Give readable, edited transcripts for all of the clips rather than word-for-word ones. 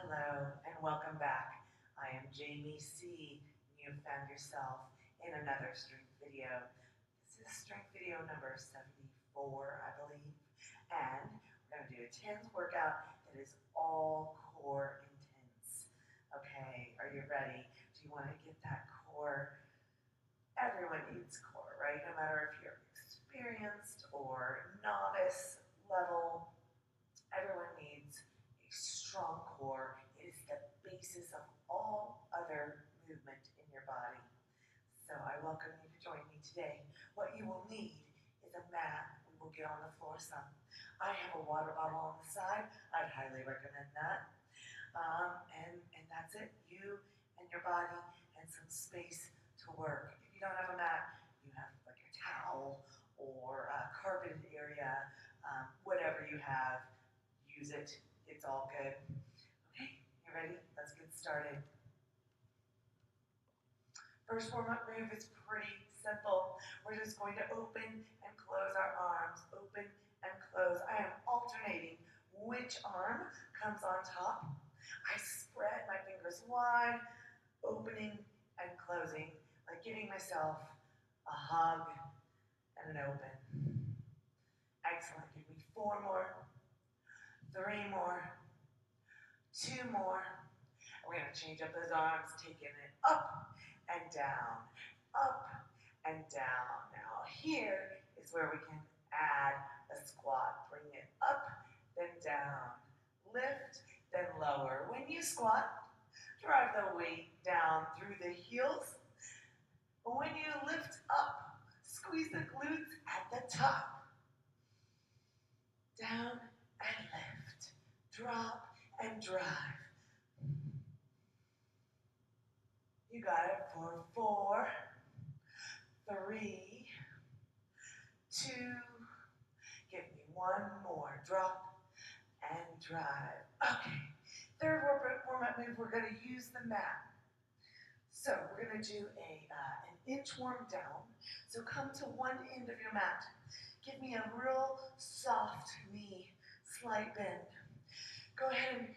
Hello and welcome back. I am Jamie C. And you have found yourself in another strength video. This is strength video number 74, I believe. And we're going to do a TENS workout that is all core intense. Okay, are you ready? Do you want to get that core? Everyone needs core, right? No matter if you're experienced or novice level, everyone needs a strong core. It is the basis of all other movement in your body. So I welcome you to join me today. What you will need is a mat. We will get on the floor some. I have a water bottle on the side. I'd highly recommend that. And that's it. You and your body and some space to work. If you don't have a mat, you have like a towel or a carpeted area, whatever you have, use it. It's all good. Okay, you ready? Let's get started. First warm-up move is pretty simple. We're just going to open and close our arms. Open and close. I am alternating which arm comes on top. I spread my fingers wide, opening and closing, like giving myself a hug and an open. Excellent. Give me 4 more, 3 more, 2 more. And we're going to change up those arms, taking it up and down, up and down. Now here is where we can add a squat. Bring it up, then down. Lift, then lower. When you squat, drive the weight down through the heels. When you lift up, squeeze the glutes at the top. Down and lift. Drop and drive. You got it for 4, 3, 2. Give me 1 more. Drop and drive. Okay. Third warm-up move, we're going to use the mat. So we're going to do an inch warm down. So come to one end of your mat. Give me a real soft knee, slight bend. Go ahead and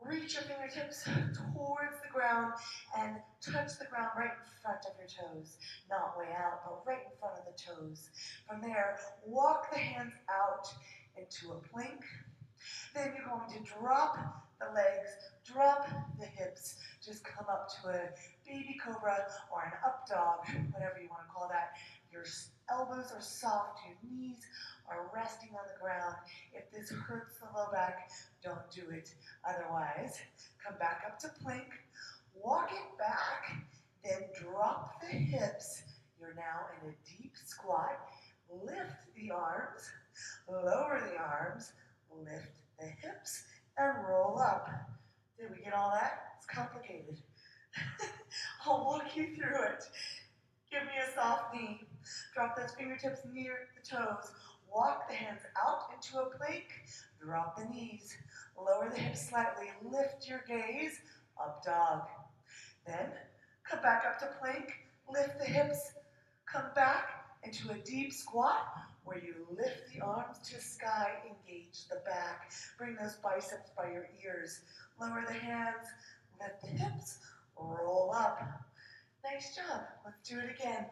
reach your fingertips towards the ground and touch the ground right in front of your toes. Not way out, but right in front of the toes. From there, walk the hands out into a plank. Then you're going to drop the legs, drop the hips, just come up to a baby cobra or an up dog, whatever you want to call that. Your elbows are soft, your knees are resting on the ground. If this hurts the low back, don't do it. Otherwise, come back up to plank, walk it back, then drop the hips. You're now in a deep squat. Lift the arms, lower the arms, lift the hips, and roll up. Did we get all that? It's complicated. I'll walk you through it. Give me a soft knee. Drop those fingertips near the toes. Walk the hands out into a plank. Drop the knees. Lower the hips slightly. Lift your gaze. Up dog. Then come back up to plank. Lift the hips. Come back into a deep squat where you lift the arms to sky. Engage the back. Bring those biceps by your ears. Lower the hands. Lift the hips. Roll up. Nice job. Let's do it again.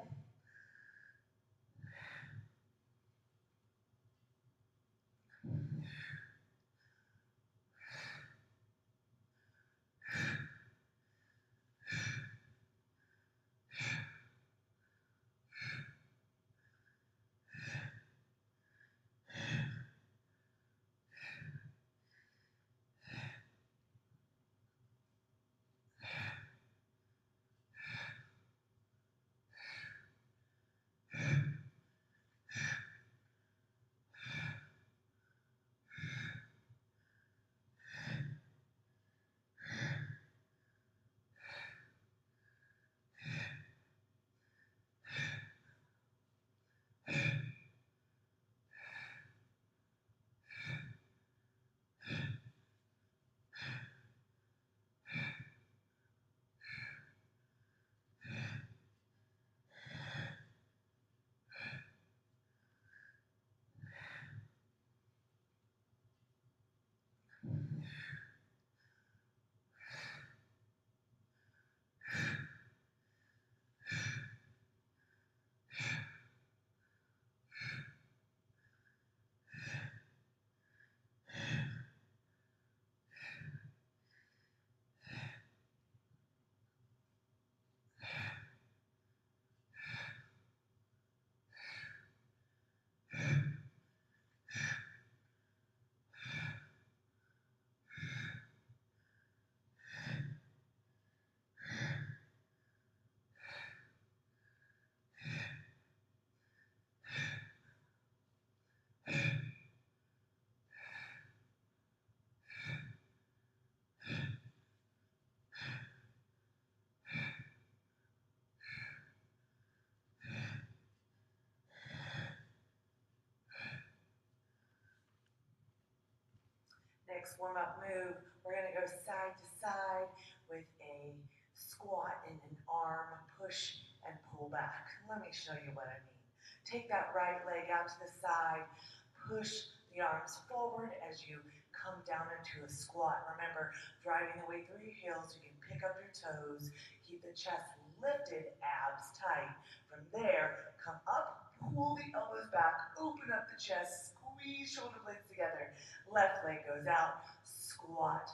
Next warm-up move, we're gonna go side to side with a squat and an arm push and pull back. Let me show you what I mean. Take that right leg out to the side, push the arms forward as you come down into a squat. Remember, driving the weight through your heels, you can pick up your toes, keep the chest lifted, abs tight. From there, come up, pull the elbows back, open up the chest, squeeze shoulder blades together. Left leg goes out, squat,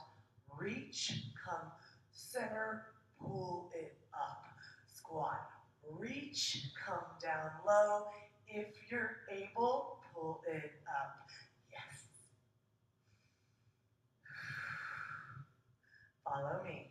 reach, come center, pull it up. Squat, reach, come down low. If you're able, pull it up. Yes. Follow me.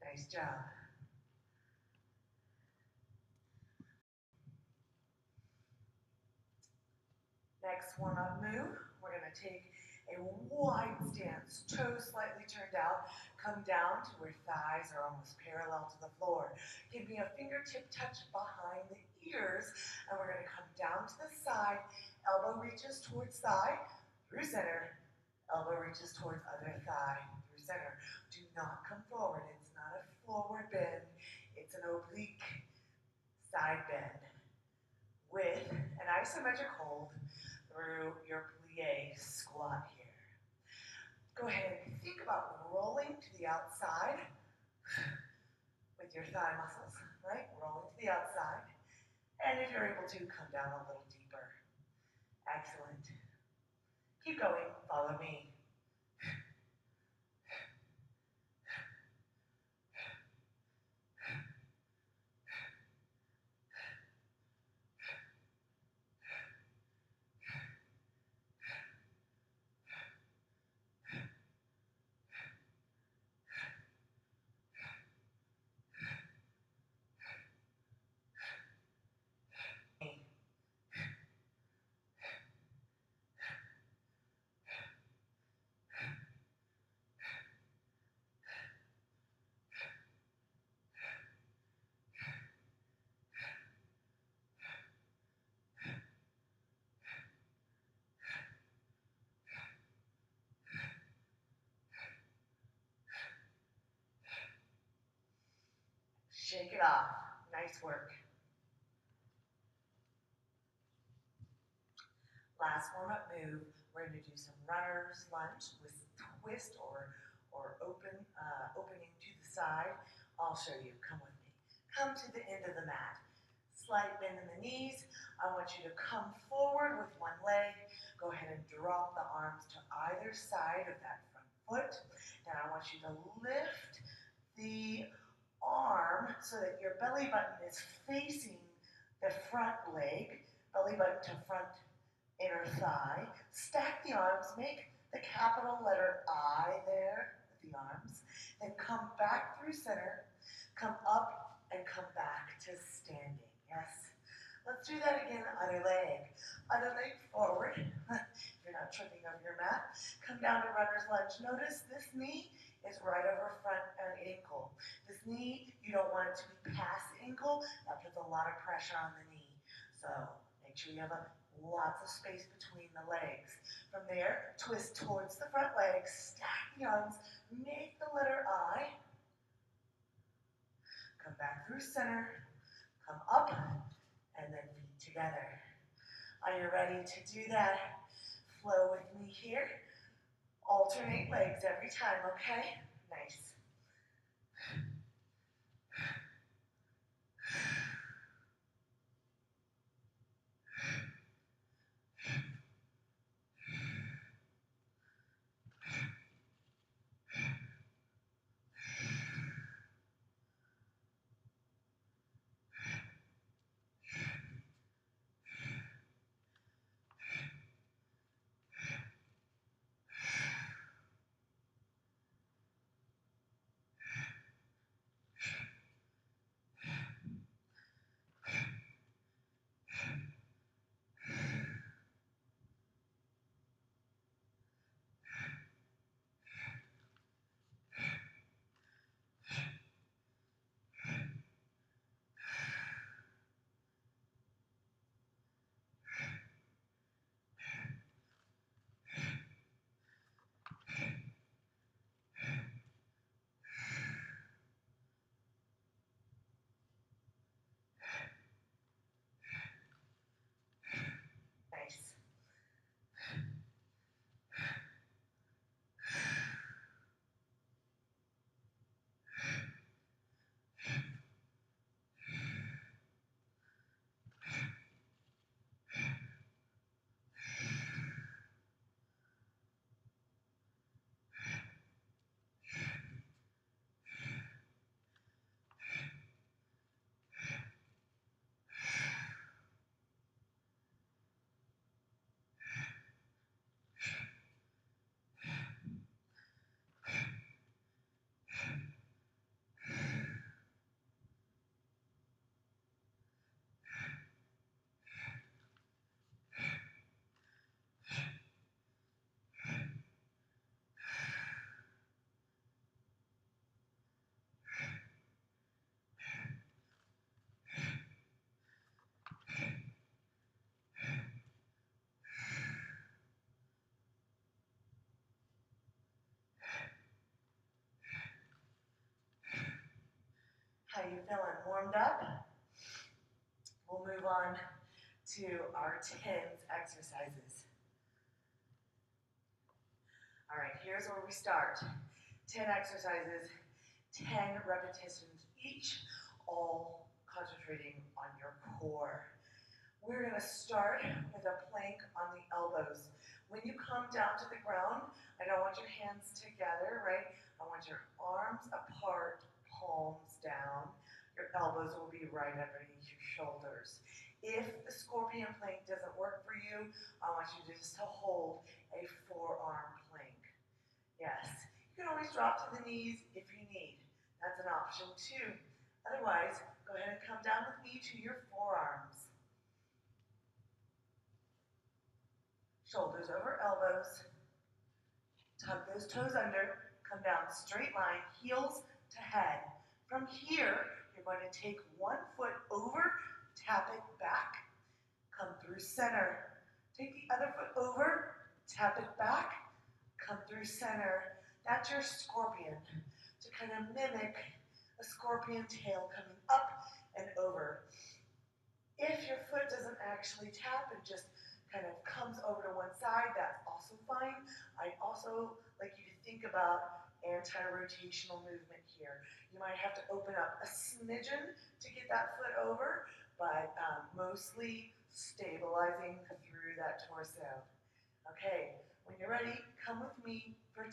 Nice job. Next warm-up move, we're going to take a wide stance, toes slightly turned out, come down to where thighs are almost parallel to the floor. Give me a fingertip touch behind the ears, and we're going to come down to the side, elbow reaches towards thigh, through center, elbow reaches towards other thigh, through center. Do not come forward, it's not a forward bend, it's an oblique side bend with an isometric hold through your plie squat here. Go ahead and think about rolling to the outside with your thigh muscles, right? Rolling to the outside. And if you're able to, come down a little deeper. Excellent. Keep going, follow me. Shake it off. Nice work. Last warm-up move, we're going to do some runner's lunge with twist or opening to the side. I'll show you. Come with me. Come to the end of the mat. Slight bend in the knees. I want you to come forward with one leg. Go ahead and drop the arms to either side of that front foot. Then I want you to lift the arm so that your belly button is facing the front leg, belly button to front inner thigh. Stack the arms, make the capital letter I there with the arms. Then come back through center, come up and come back to standing. Yes. Let's do that again, other leg. Other leg forward. You're not tripping over your mat. Come down to runner's lunge. Notice this knee is right over front ankle. This knee, you don't want it to be past the ankle. That puts a lot of pressure on the knee. So make sure you have lots of space between the legs. From there, twist towards the front leg, stack the arms, make the letter I. Come back through center, come up, and then feet together. Are you ready to do that? Flow with me here. Alternate legs every time, okay? Nice. Nice. How you feeling? Warmed up? We'll move on to our TENS exercises. All right, here's where we start. 10 exercises, 10 repetitions each, all concentrating on your core. We're going to start with a plank on the elbows. When you come down to the ground, I don't want your hands together, right? I want your arms apart, palms down. Your elbows will be right underneath your shoulders. If the scorpion plank doesn't work for you, I want you just to hold a forearm plank. Yes, you can always drop to the knees if you need. That's an option too. Otherwise, go ahead and come down with me to your forearms. Shoulders over elbows. Tuck those toes under. Come down straight line, heels to head. From here, you're going to take one foot over, tap it back, come through center. Take the other foot over, tap it back, come through center. That's your scorpion, to kind of mimic a scorpion tail coming up and over. If your foot doesn't actually tap and just kind of comes over to one side, that's also fine. I'd also like you to think about anti-rotational movement here. You might have to open up a smidgen to get that foot over, but mostly stabilizing through that torso. Okay, when you're ready, come with me for 10.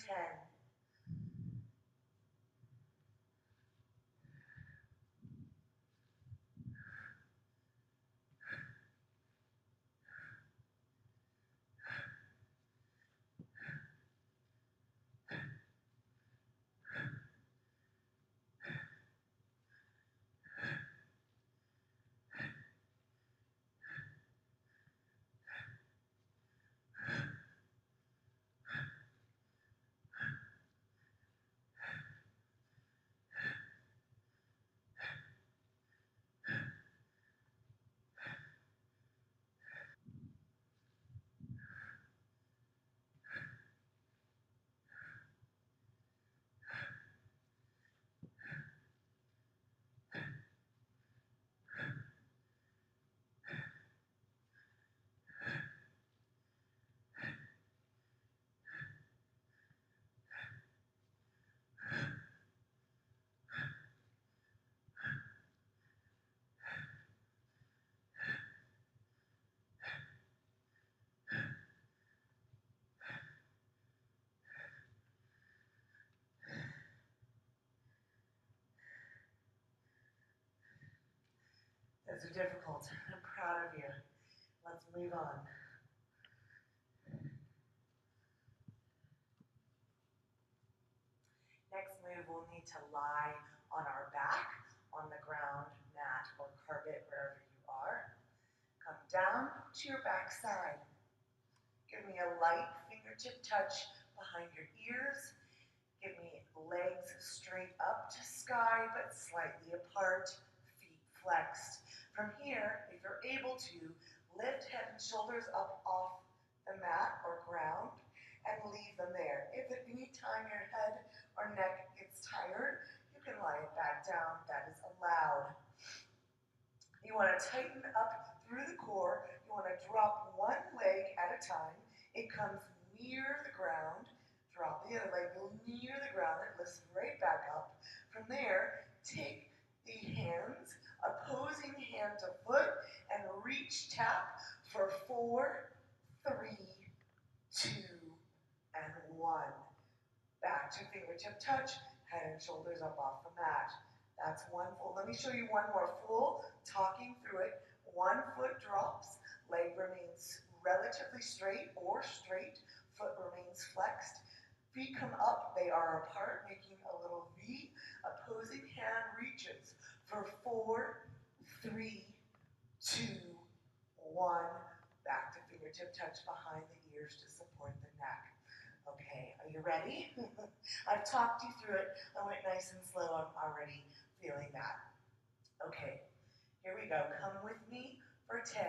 Those are difficult. I'm proud of you. Let's move on. Next move, we'll need to lie on our back, on the ground, mat, or carpet, wherever you are. Come down to your back side. Give me a light fingertip touch behind your ears. Give me legs straight up to sky, but slightly apart, feet flexed. From here, if you're able to, lift head and shoulders up off the mat or ground and leave them there. If at any time your head or neck gets tired, you can lie it back down. That is allowed. You want to tighten up through the core. You want to drop one leg at a time. It comes near the ground. Drop the other leg near the ground. It lifts right back up. From there, take the hands, opposing hand to foot, and reach tap for 4, 3, 2, and 1. Back to fingertip touch, head and shoulders up off the mat. That's one full. Let me show you one more full, talking through it. 1 foot drops, leg remains relatively straight or straight, foot remains flexed. Feet come up, they are apart, making a little V. Opposing hand reaches for 4, 3, 2, 1. Back to fingertip touch behind the ears to support the neck. Okay, are you ready? I've talked you through it. I went nice and slow. I'm already feeling that. Okay, here we go. Come with me for 10.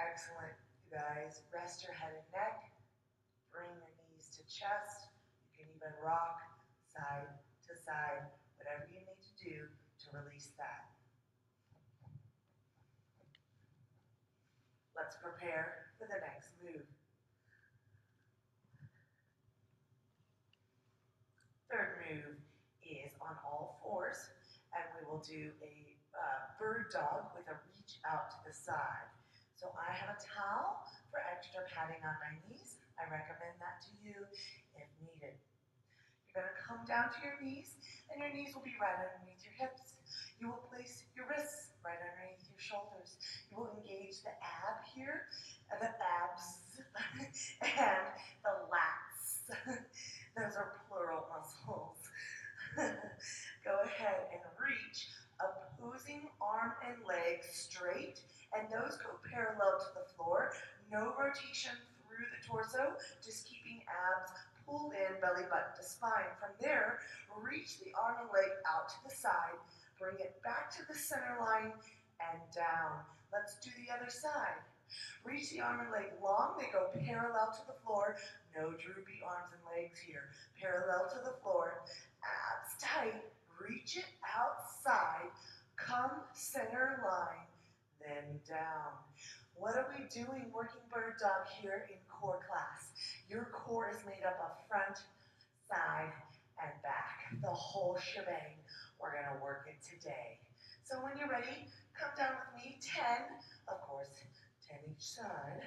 Excellent, you guys. Rest your head and neck. Bring your knees to chest. You can even rock side to side, whatever you need to do to release that. Let's prepare for the next move. Third move is on all fours, and we will do a bird dog with a reach out to the side. So I have a towel for extra padding on my knees. I recommend that to you if needed. You're going to come down to your knees, and your knees will be right underneath your hips. You will place your wrists right underneath your shoulders. You will engage the ab here, and the abs, and the lats. Those are plural muscles. Go ahead and reach, opposing arm and leg straight, and those go parallel to the floor. No rotation through the torso, just keeping abs pulled in, belly button to spine. From there, reach the arm and leg out to the side, bring it back to the center line, and down. Let's do the other side. Reach the arm and leg long, they go parallel to the floor. No droopy arms and legs here. Parallel to the floor, abs tight, Reach it outside, come center line, then down. What are we doing working bird dog here in core class? Your core is made up of front, side, and back. The whole shebang. We're going to work it today. So when you're ready, come down with me. 10, of course, 10 each side.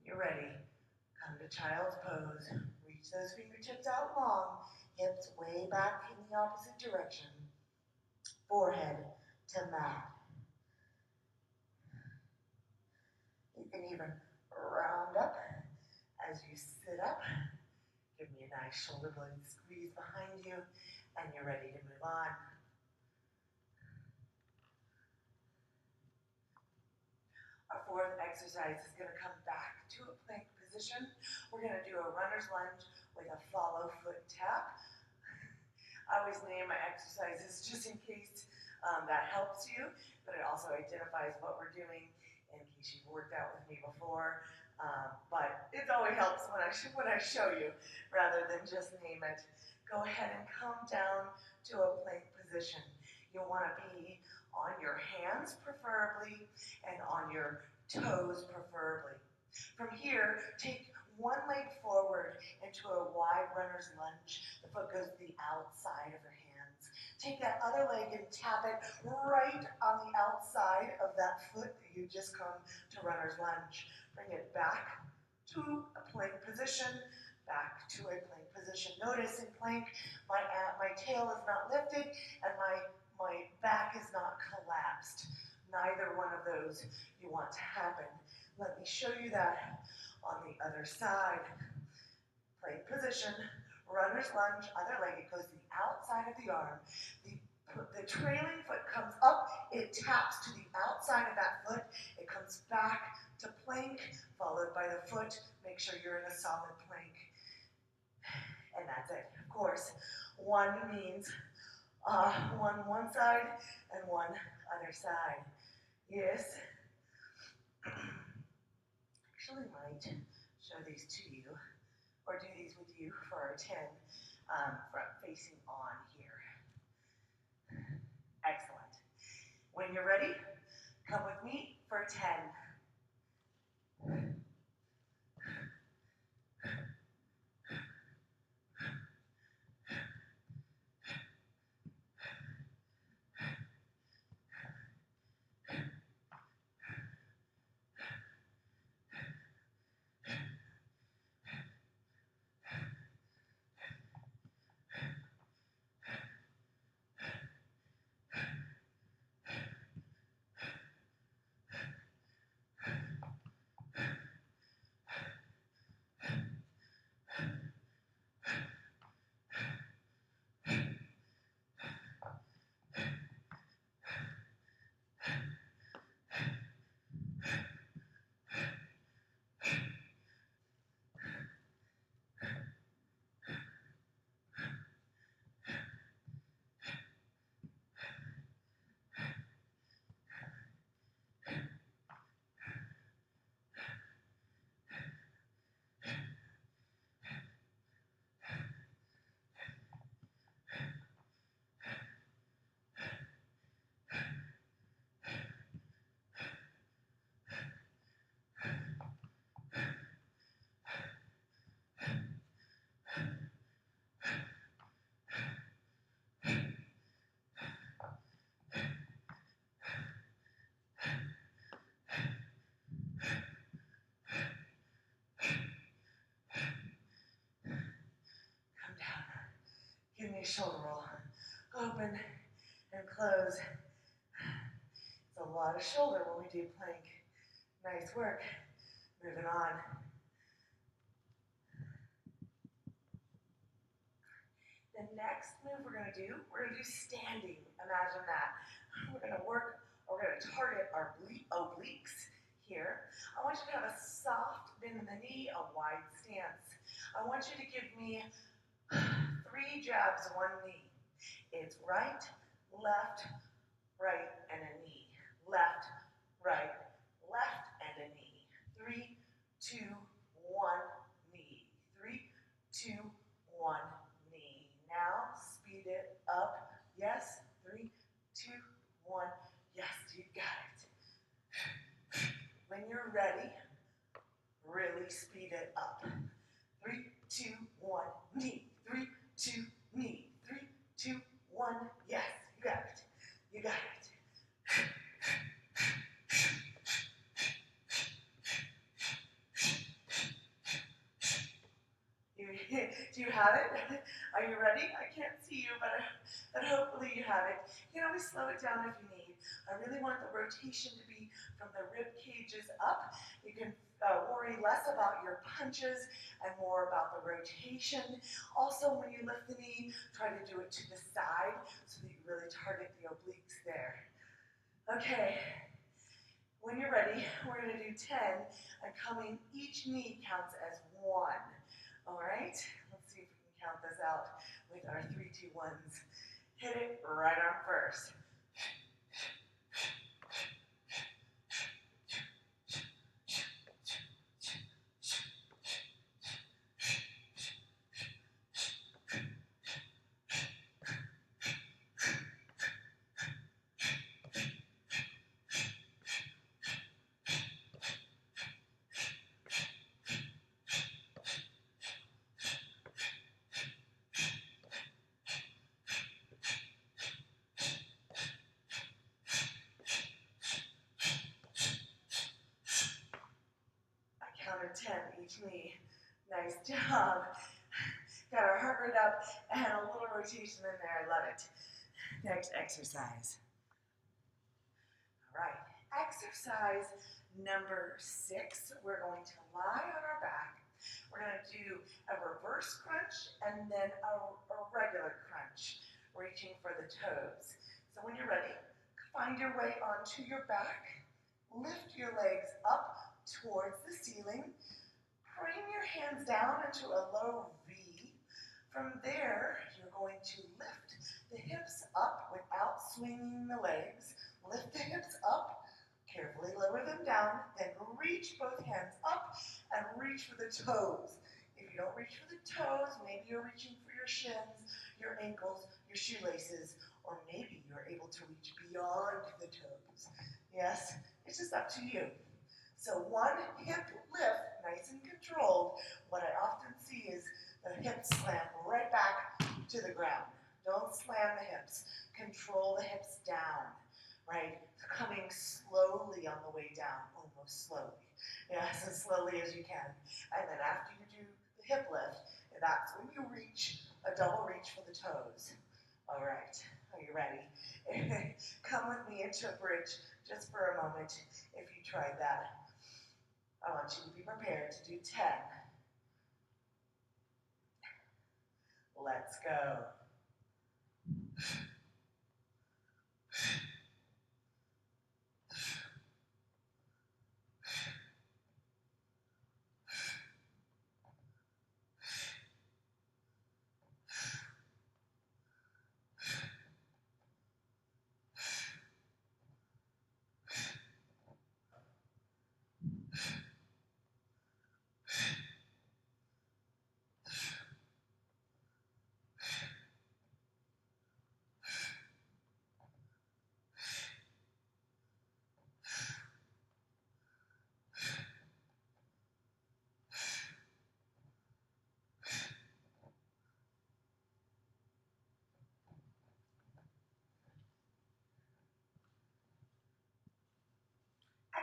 You're ready. Come to child's pose. Reach those fingertips out long. Hips way back in the opposite direction. Forehead to mat. You can even round up as you sit up. Give me a nice shoulder blade squeeze behind you, and you're ready to move on. Our fourth exercise is going to come back to a plank position. We're going to do a runner's lunge with a follow foot tap. I always name my exercises just in case that helps you, but it also identifies what we're doing in case you've worked out with me before. But it always helps when I show you rather than just name it. Go ahead and come down to a plank position. You'll want to be on your hands preferably and on your toes preferably. From here, take one leg forward into a wide runner's lunge. The foot goes to the outside of your hands. Take that other leg and tap it right on the outside of that foot that you just come to runner's lunge. Bring it back to a plank position, back to a plank position. Notice in plank, my tail is not lifted and my back is not collapsed. Neither one of those you want to happen. Let me show you that on the other side. Plank position, runner's lunge, other leg, it goes to the outside of the arm. The trailing foot comes up, it taps to the outside of that foot, it comes back to plank, followed by the foot. Make sure you're in a solid plank. And that's it. Of course, one means one side and one other side. Yes. Actually might show these to you or do these with you for our 10 front facing on here. Excellent. When you're ready, come with me for 10. Give me a shoulder roll. Open and close. It's a lot of shoulder when we do plank. Nice work. Moving on. The next move we're going to do standing. Imagine that. We're going to target our obliques here. I want you to have a soft bend in the knee, a wide stance. I want you to give me 3 jabs, 1 knee. It's right, left, right, and a knee. Left, right, left, and a knee. 3, 2, 1, knee. 3, 2, 1, knee. Now, speed it up. Yes, 3, 2, 1. Yes, you got it. When you're ready, really speed it up. 3, 2, 1, knee. 3, 2, knee. 3, 2, 1. Yes, you got it. You got it. Do you have it? Are you ready? I can't see you, but hopefully you have it. You can always slow it down if you need. I really want the rotation to be from the rib cages up. You can worry less about your punches and more about the rotation. Also, when you lift the knee, try to do it to the side so that you really target the obliques there. Okay, when you're ready, we're going to do 10, and each knee counts as 1. All right, let's see if we can count this out with our 3, 2, 1s. Hit it right arm first. Counted 10 each knee. Nice job. Got our heart rate up and a little rotation in there. I love it. Next exercise. All right. Exercise number 6. We're going to lie on our back. We're going to do a reverse crunch and then a regular crunch, reaching for the toes. So when you're ready, find your way onto your back. Lift your legs up towards the ceiling. Bring your hands down into a low V. From there, you're going to lift the hips up without swinging the legs. Lift the hips up, carefully lower them down, then reach both hands up and reach for the toes. If you don't reach for the toes, maybe you're reaching for your shins, your ankles, your shoelaces, or maybe you're able to reach beyond the toes. Yes, it's just up to you. So 1 hip lift, nice and controlled. What I often see is the hips slam right back to the ground. Don't slam the hips. Control the hips down, right? Coming slowly on the way down, almost slowly. Yes, as slowly as you can. And then after you do the hip lift, that's when you reach a double reach for the toes. All right, are you ready? Come with me into a bridge just for a moment if you tried that. I want you to be prepared to do 10. Let's go.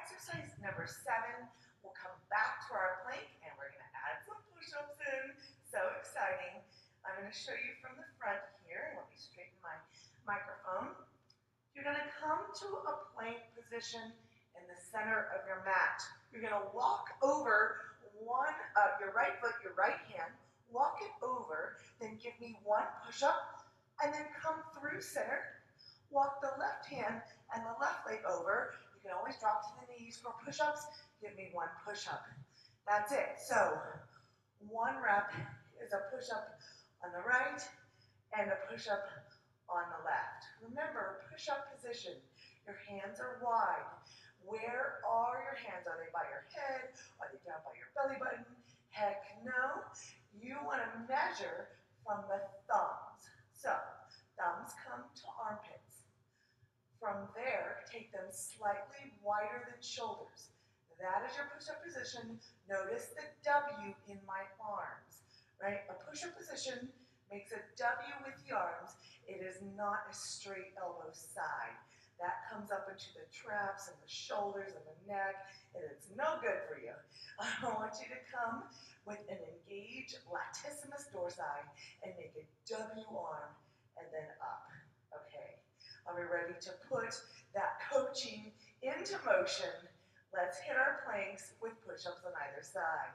Exercise number 7, we'll come back to our plank and we're going to add some push-ups in. So exciting. I'm going to show you from the front microphone. You're going to come to a plank position in the center of your mat. You're going to walk over your right foot, your right hand, walk it over, then give me one push-up, and then come through center. Walk the left hand and the left leg over. You can always drop to the knees for push-ups. Give me one push-up. That's it. So 1 rep is a push-up on the right and a push-up on the left. Remember, push-up position. Your hands are wide. Where are your hands? Are they by your head? Are they down by your belly button? Heck no. You want to measure from the thumbs. So, thumbs come to armpits. From there, take them slightly wider than shoulders. That is your push-up position. Notice the W in my arms, right? A push-up position makes a W with the arms. It is not a straight elbow side. That comes up into the traps and the shoulders and the neck, and it's no good for you. I want you to come with an engaged latissimus dorsi and make a W arm and then up. Okay, are we ready to put that coaching into motion? Let's hit our planks with push-ups on either side.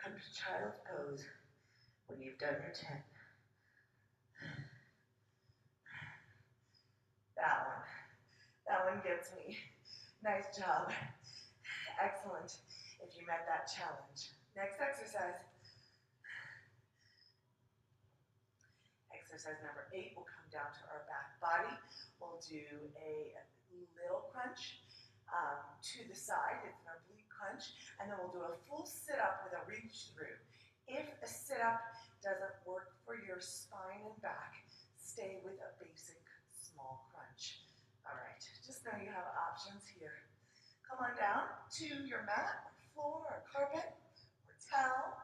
Come to child's pose when you've done your 10. That one gets me. Nice job. Excellent if you met that challenge. Next exercise. Exercise number 8 will come down to our back body. We'll do a little crunch to the side. It's an oblique crunch. And then we'll do a full sit-up with a reach through. If a sit-up doesn't work for your spine and back, stay with a basic small crunch. All right, just know you have options here. Come on down to your mat, or floor, or carpet, or towel.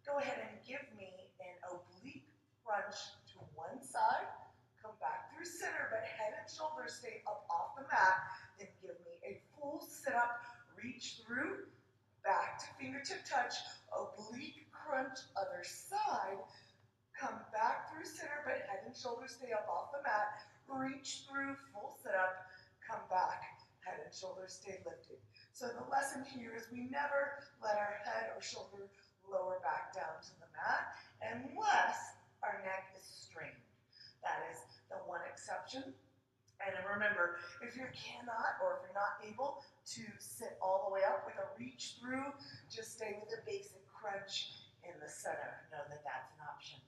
Go ahead and give me an oblique crunch to one side. Come back through center, but head and shoulders stay up off the mat. Then give me a full sit-up, reach through, back to fingertip touch, oblique crunch, other side. Come back through center, but head and shoulders stay up off the mat. Reach through, full sit-up, come back, head and shoulders stay lifted. So the lesson here is we never let our head or shoulder lower back down to the mat unless our neck is strained. That is the one exception. And remember, if you cannot or if you're not able to sit all the way up with a reach through, just stay with a basic crunch in the center. Know that that's an option.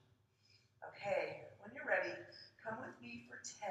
Okay, when you're ready, come with me for 10.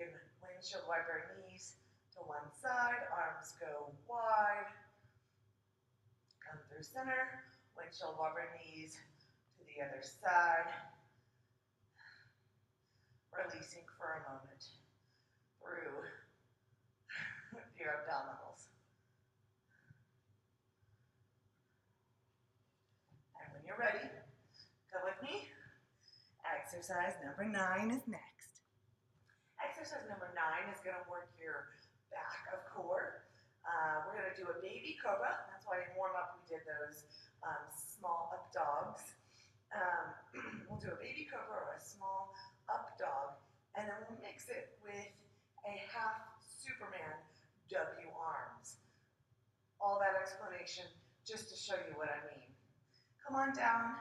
You can windshield wiper knees to one side, arms go wide, come through center, windshield wiper knees to the other side, releasing for a moment through your abdominals. And when you're ready, come with me. Exercise number 9 is next. Exercise number 9 is going to work your back of core. We're going to do a baby cobra. That's why in warm up we did those small up dogs. We'll do a baby cobra or a small up dog, and then we'll mix it with a half Superman W arms. All that explanation just to show you what I mean. Come on down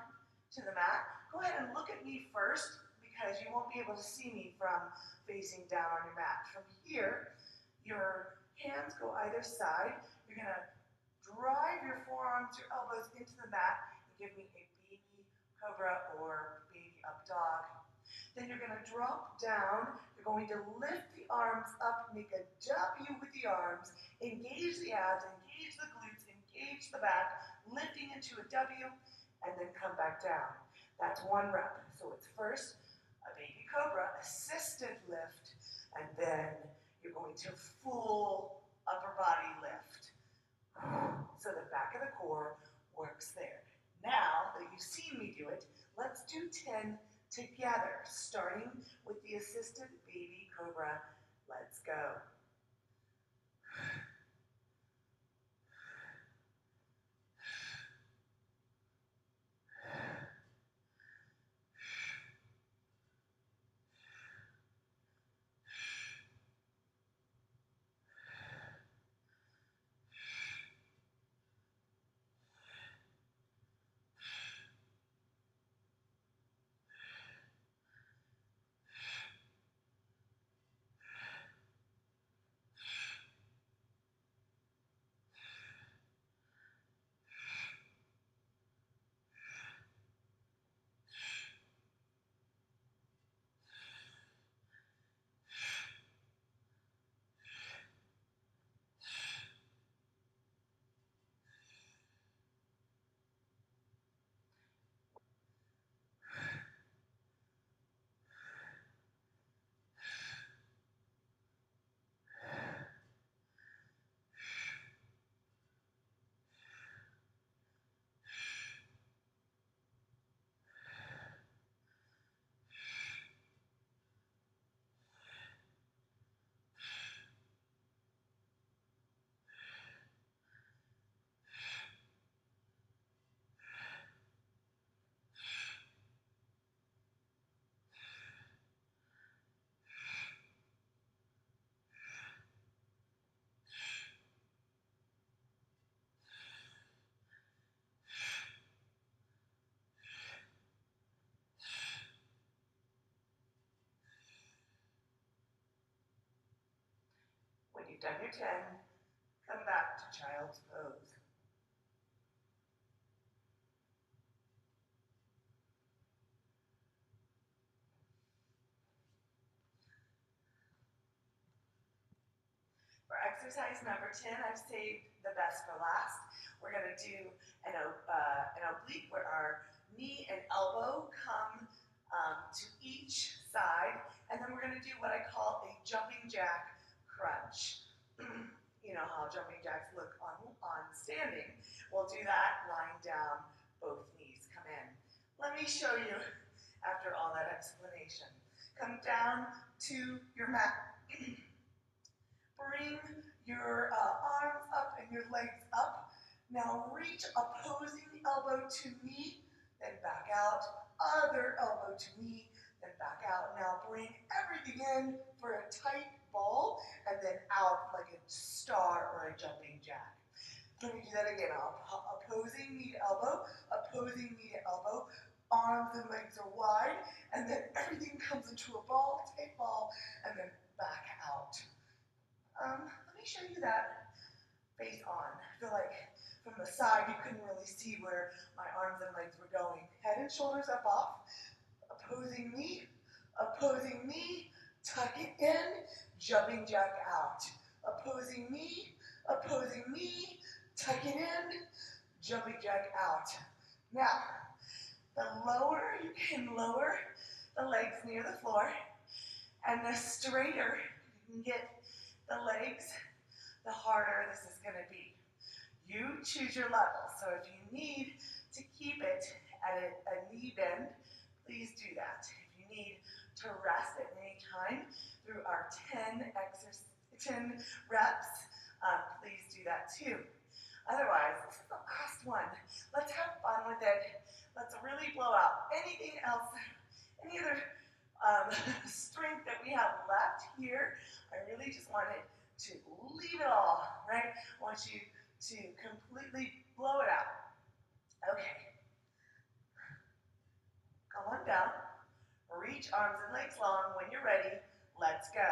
to the mat. Go ahead and look at me first because you won't be able to see me from facing down on your mat. From here, your hands go either side. You're going to drive your forearms, your elbows into the mat and give me a baby cobra or baby up dog. Then you're going to drop down. You're going to lift the arms up, make a W with the arms, engage the abs, engage the glutes, engage the back, lifting into a W, and then come back down. That's 1 rep. So it's first a baby cobra, assisted lift, and then you're going to full upper body lift. So the back of the core works there. Now that you've seen me do it, let's do 10 together, starting with the assisted baby cobra. Let's go. When you've done your 10, come back to child's pose. For exercise number 10, I've saved the best for last. We're going to do an oblique where our knee and elbow come to each side, and then we're going to do what I call a jumping jack crunch. You know how jumping jacks look on standing. We'll do that lying down, both knees come in. Let me show you after all that explanation. Come down to your mat. Bring your arms up and your legs up. Now reach opposing elbow to knee, then back out. Other elbow to knee, then back out. Now bring everything in for a tight ball, and then out like a star or a jumping jack. Let me do that again. Opposing knee to elbow, opposing knee to elbow. Arms and legs are wide, and then everything comes into a ball, tight ball, and then back out. Let me show you that face on. I feel like from the side you couldn't really see where my arms and legs were going. Head and shoulders up off. Opposing knee, tuck it in, jumping jack out. Opposing knee, tuck it in, jumping jack out. Now, the lower you can lower the legs near the floor, and the straighter you can get the legs, the harder this is going to be. You choose your level. So if you need to keep it at a knee bend, please do that. If you need to rest at any time through our 10 reps, please do that too. Otherwise, this is the last one. Let's have fun with it. Let's really blow out anything else, any other strength that we have left here. I really just wanted to leave it all, right? I want you to completely blow it out. Okay. Come on down. Reach arms and legs long. When you're ready, let's go.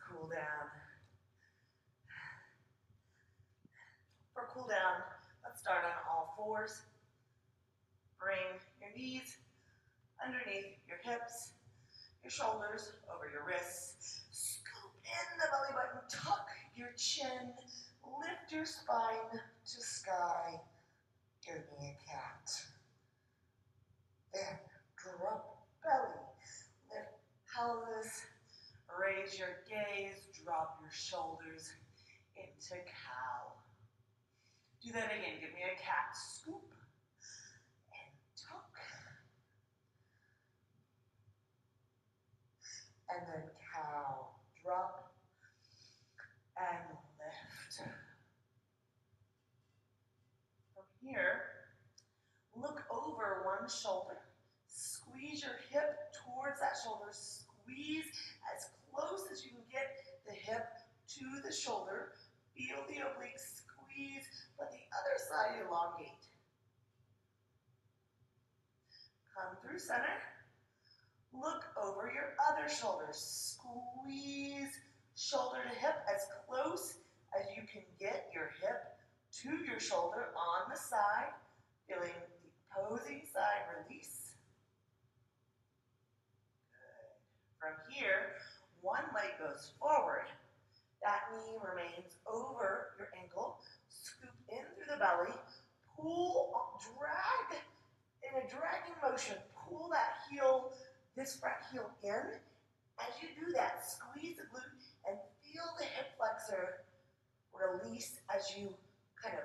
Cool down. For cool down, let's start on all fours. Bring your knees underneath your hips, your shoulders over your wrists. Scoop in the belly button, tuck your chin, lift your spine to sky. Give me a cat. Then drop belly, lift pelvis. Raise your gaze, drop your shoulders into cow. Do that again. Give me a cat. Scoop and tuck. And then cow. Drop and lift. From here, look over one shoulder. Squeeze your hip towards that shoulder. Squeeze as close as you can get the hip to the shoulder. Feel the oblique squeeze. Let the other side elongate. Come through center. Look over your other shoulder. Squeeze shoulder to hip as close as you can get your hip to your shoulder on the side. Feeling the opposing side release. Good. From here, one leg goes forward. That knee remains over your ankle. Scoop in through the belly. Pull, drag, in a dragging motion, pull that heel, this front heel in. As you do that, squeeze the glute and feel the hip flexor release as you kind of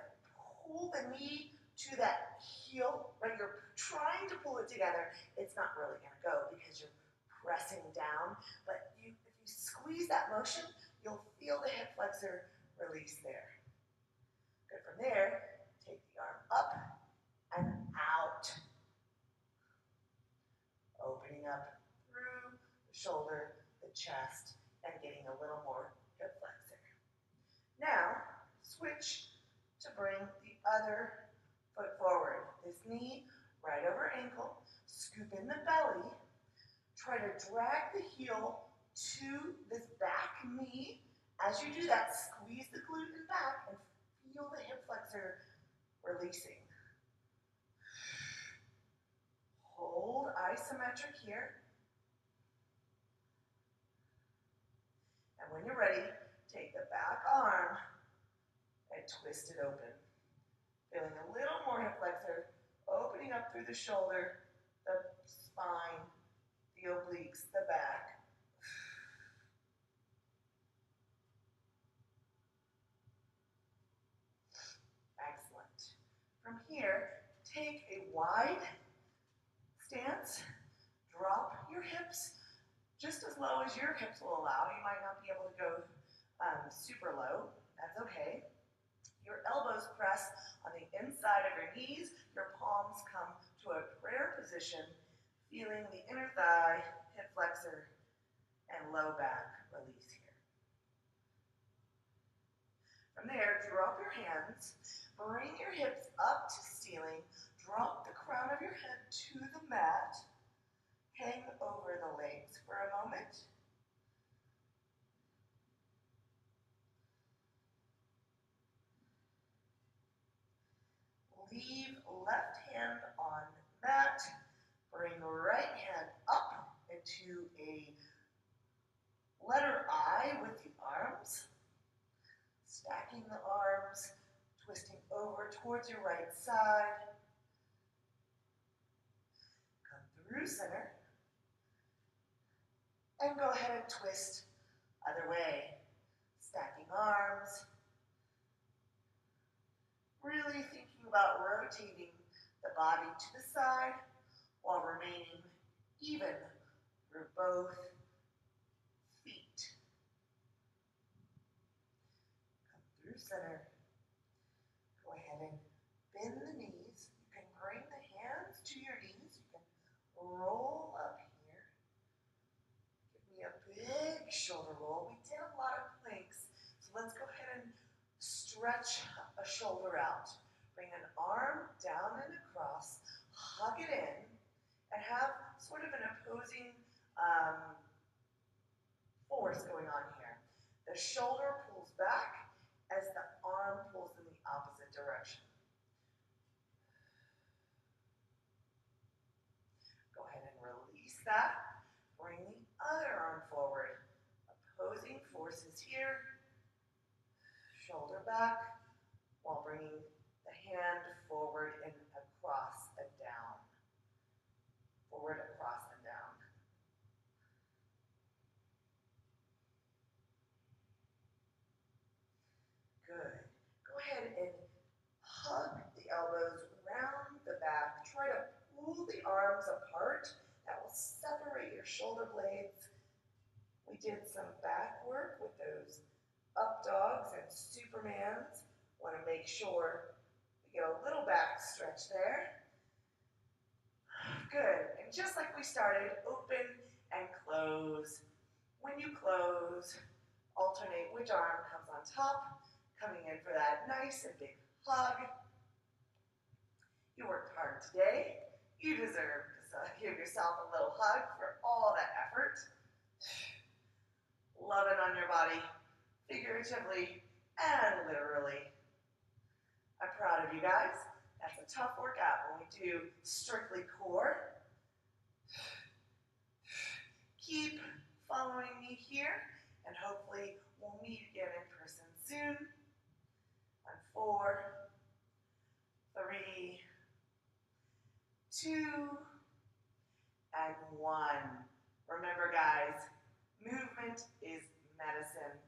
pull the knee to that heel, right? You're trying to pull it together. It's not really going to go because you're pressing down, but if you squeeze that motion, you'll feel the hip flexor release there. Good. From there, take the arm up and out. Opening up through the shoulder, the chest, and getting a little more hip flexor. Now, switch to bring the other foot forward. This knee right over ankle. Scoop in the belly. Try to drag the heel to this back knee. As you do that, squeeze the glute and back and feel the hip flexor releasing. Hold isometric here. And when you're ready, take the back arm and twist it open. Feeling a little more hip flexor, opening up through the shoulder, the spine, the release the back. Excellent. From here, take a wide stance. Drop your hips just as low as your hips will allow. You might not be able to go super low. That's okay. Your elbows press on the inside of your knees. Your palms come to a prayer position, feeling the inner thigh, hip flexor, and low back release here. From there, drop your hands. Bring your hips up to ceiling. Drop the crown of your head to the mat. Hang over the legs for a moment. Leave left hand on mat. Bring right hand up into a letter I with the arms. Stacking the arms, twisting over towards your right side. Come through center. And go ahead and twist other way. Stacking arms. Really thinking about rotating the body to the side while remaining even through both feet. Come through center. Go ahead and bend the knees. You can bring the hands to your knees. You can roll up here. Give me a big shoulder roll. We did a lot of planks, so let's go ahead and stretch a shoulder out. Bring an arm down and across, hug it in, and have sort of an opposing force going on here. The shoulder pulls back as the arm pulls in the opposite direction. Go ahead and release that. Bring the other arm forward. Opposing forces here. Shoulder back while bringing the hand forward and across and down. Forward, across, and down. Good. Go ahead and hug the elbows round the back. Try to pull the arms apart. That will separate your shoulder blades. We did some back work with those up dogs and Supermans. Want to make sure we get a little back stretch there. Good. And just like we started, open and close. When you close, alternate which arm comes on top, coming in for that nice and big hug. You worked hard today. You deserve to give yourself a little hug for all that effort. Love it on your body, figuratively and literally. I'm proud of you guys. That's a tough workout when we do strictly core. Keep following me here, and hopefully we'll meet again in person soon. 4, 3, 2, and 1. Remember, guys, movement is medicine.